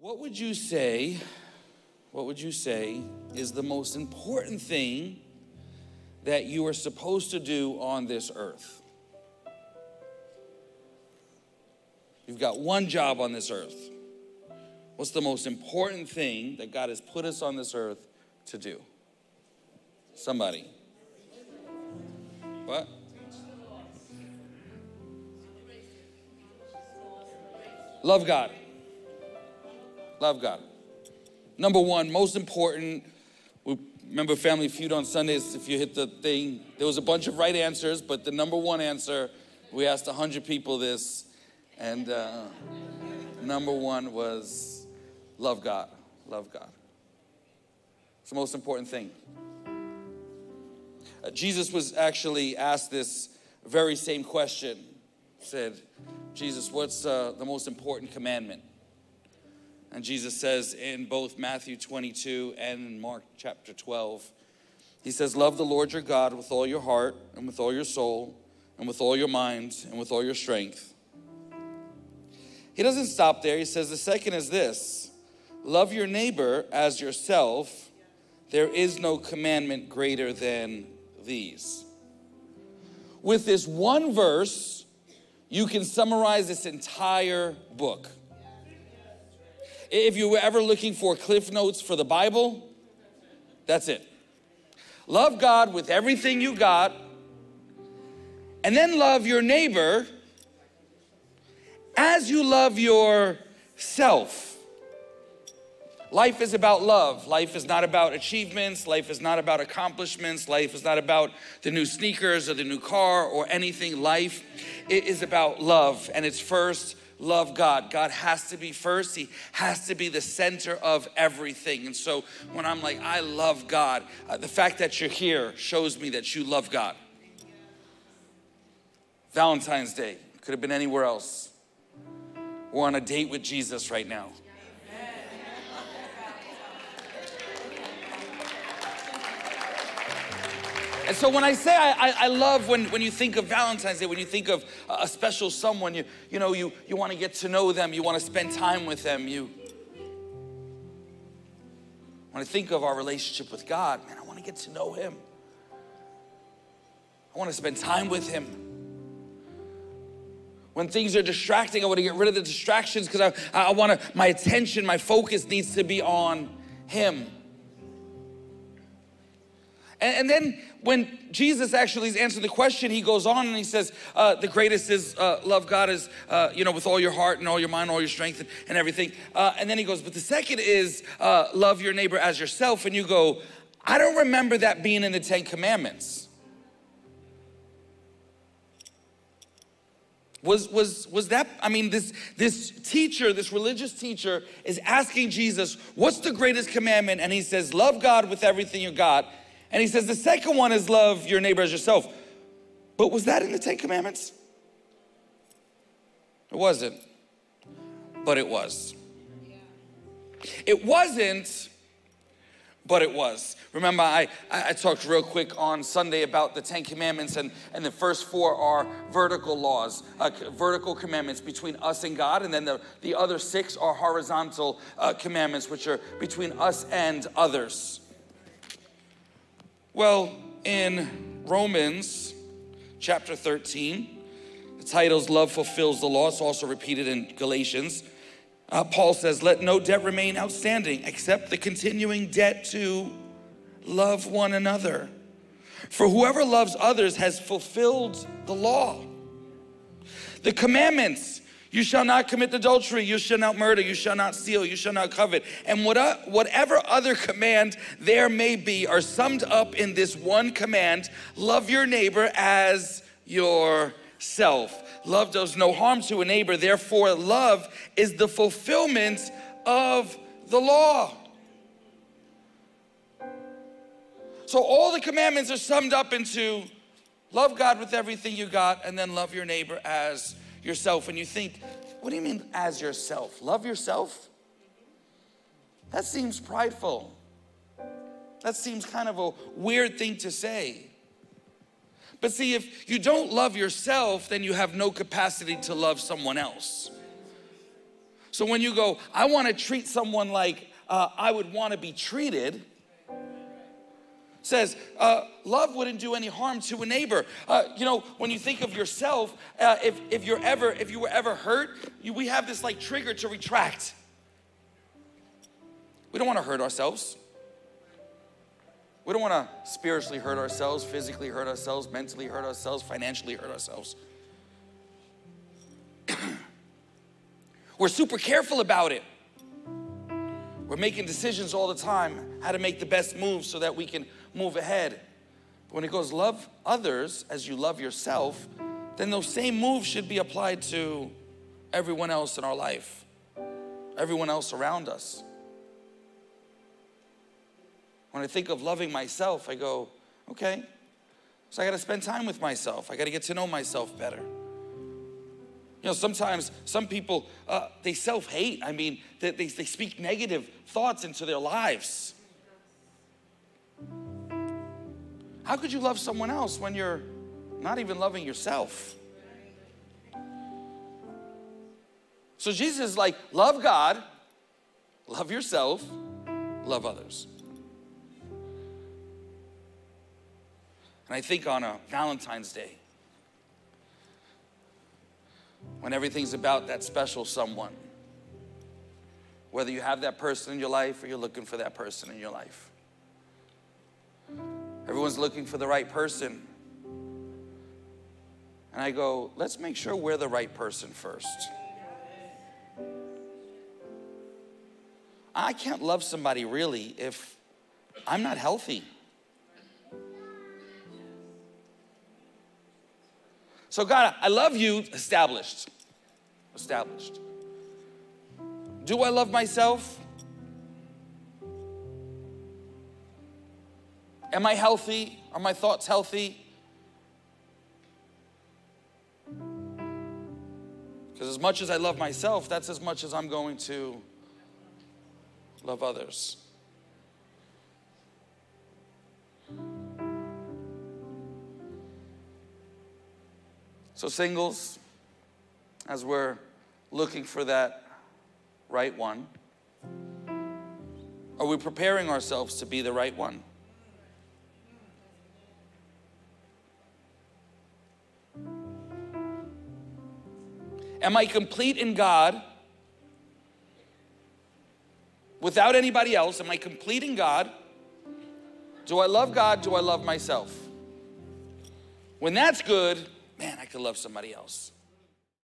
What would you say is the most important thing that you are supposed to do on this earth? You've got one job on this earth. What's the most important thing that God has put us on this earth to do? Somebody. What? Love God. Love God. Number one, most important. We remember Family Feud on Sundays. If you hit the thing, there was a bunch of right answers, but the number one answer, we asked 100 people this, and number one was love God. Love God. It's the most important thing. Jesus was actually asked this very same question. Said, Jesus, what's the most important commandment? And Jesus says in both Matthew 22 and Mark chapter 12, he says, love the Lord your God with all your heart and with all your soul and with all your mind and with all your strength. He doesn't stop there. He says the second is this, love your neighbor as yourself. There is no commandment greater than these. With this one verse, you can summarize this entire book. If you were ever looking for Cliff Notes for the Bible, that's it. Love God with everything you got, and then love your neighbor as you love yourself. Life is about love. Life is not about achievements. Life is not about accomplishments. Life is not about the new sneakers or the new car or anything. Life is about love, and it's first love God. God has to be first. He has to be the center of everything. And so when I'm like, I love God, the fact that you're here shows me that you love God. Valentine's Day, could have been anywhere else. We're on a date with Jesus right now. And so when I say I love when you think of Valentine's Day, when you think of a special someone, you want to get to know them, you want to spend time with them. When I think of our relationship with God, man, I want to get to know Him. I want to spend time with Him. When things are distracting, I want to get rid of the distractions because my attention, my focus needs to be on Him. And then when Jesus actually is answering the question, he goes on and he says, the greatest is love God is, with all your heart and all your mind, all your strength and everything. And then he goes, but the second is love your neighbor as yourself. And you go, I don't remember that being in the 10 Commandments. Was that, this teacher, this religious teacher is asking Jesus, what's the greatest commandment? And he says, love God with everything you got. And he says, the second one is love your neighbor as yourself. But was that in the 10 Commandments? It wasn't, but it was. It wasn't, but it was. Remember, I talked real quick on Sunday about the 10 Commandments, and the first 4 are vertical laws, vertical commandments between us and God, and then the other 6 are horizontal commandments, which are between us and others. Well, in Romans chapter 13, the title's Love Fulfills the Law. It's also repeated in Galatians. Paul says, let no debt remain outstanding except the continuing debt to love one another. For whoever loves others has fulfilled the law. The commandments, you shall not commit adultery, you shall not murder, you shall not steal, you shall not covet. And whatever other command there may be are summed up in this one command, love your neighbor as yourself. Love does no harm to a neighbor, therefore love is the fulfillment of the law. So all the commandments are summed up into love God with everything you got, and then love your neighbor as yourself. And you think, what do you mean as yourself? Love yourself? That seems prideful. That seems kind of a weird thing to say. But see, if you don't love yourself, then you have no capacity to love someone else. So when you go, I want to treat someone like I would want to be treated, says love wouldn't do any harm to a neighbor. When you think of yourself, if you were ever hurt, we have this like trigger to retract. We don't want to hurt ourselves. We don't want to spiritually hurt ourselves, physically hurt ourselves, mentally hurt ourselves, financially hurt ourselves. We're super careful about it. We're making decisions all the time, how to make the best moves so that we can move ahead. But when it goes, love others as you love yourself, then those same moves should be applied to everyone else in our life, everyone else around us. When I think of loving myself, I go, okay, so I got to spend time with myself. I got to get to know myself better. Sometimes some people, they self-hate. I mean, they speak negative thoughts into their lives. How could you love someone else when you're not even loving yourself? So Jesus is like, love God, love yourself, love others. And I think on a Valentine's Day, when everything's about that special someone, whether you have that person in your life or you're looking for that person in your life. Everyone's looking for the right person. And I go, let's make sure we're the right person first. I can't love somebody really if I'm not healthy. So God, I love you, established. Do I love myself? Am I healthy? Are my thoughts healthy? Because as much as I love myself, that's as much as I'm going to love others. So singles, as we're looking for that right one, are we preparing ourselves to be the right one? Am I complete in God without anybody else? Am I complete in God? Do I love God? Do I love myself? When that's good, man, I could love somebody else.